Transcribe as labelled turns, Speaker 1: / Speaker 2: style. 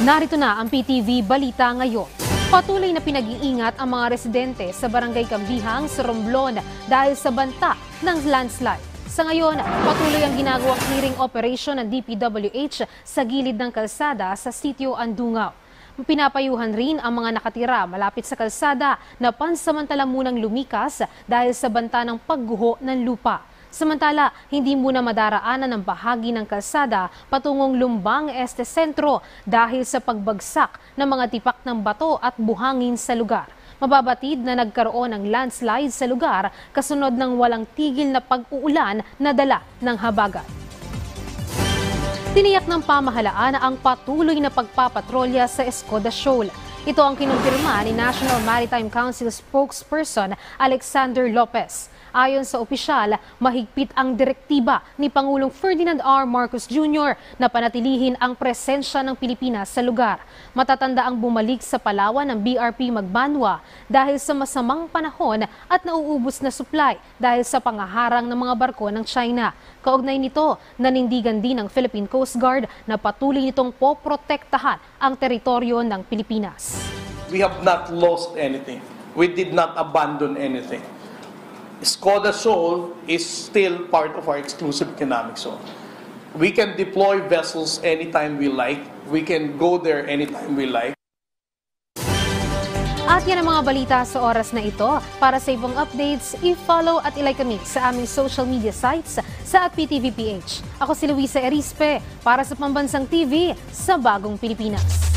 Speaker 1: Narito na ang PTV Balita ngayon. Patuloy na pinag-iingat ang mga residente sa Barangay Kambihang sa Romblon dahil sa banta ng landslide. Sa ngayon, patuloy ang ginagawang clearing operation ng DPWH sa gilid ng kalsada sa Sitio Andungaw. Pinapayuhan rin ang mga nakatira malapit sa kalsada na pansamantala munang lumikas dahil sa banta ng pagguho ng lupa. Samantala, hindi muna madaraanan ng bahagi ng kalsada patungong Lumbang Este Sentro dahil sa pagbagsak ng mga tipak ng bato at buhangin sa lugar. Mababatid na nagkaroon ng landslide sa lugar kasunod ng walang tigil na pag-uulan na dala ng habagat. Tiniyak ng pamahalaan ang patuloy na pagpapatrolya sa Escoda Shoal. Ito ang kinumpirma ni National Maritime Council spokesperson Alexander Lopez. Ayon sa opisyal, mahigpit ang direktiba ni Pangulong Ferdinand R. Marcos Jr. na panatilihin ang presensya ng Pilipinas sa lugar. Matatanda ang bumalik sa Palawan ng BRP Magbanwa dahil sa masamang panahon at nauubos na supply dahil sa pangaharang ng mga barko ng China. Kaugnay nito, nanindigan din ng Philippine Coast Guard na patuloy nitong poprotektahan ang teritoryo ng Pilipinas.
Speaker 2: We have not lost anything. We did not abandon anything. Escoda Shoal is still part of our exclusive economic zone. We can deploy vessels anytime we like. We can go there anytime we like.
Speaker 1: At yan ang mga balita sa oras na ito. Para sa ibang updates, i-follow at ilike kami sa aming social media sites sa @PTVPH. Ako si Luisa Erispe para sa Pambansang TV sa Bagong Pilipinas.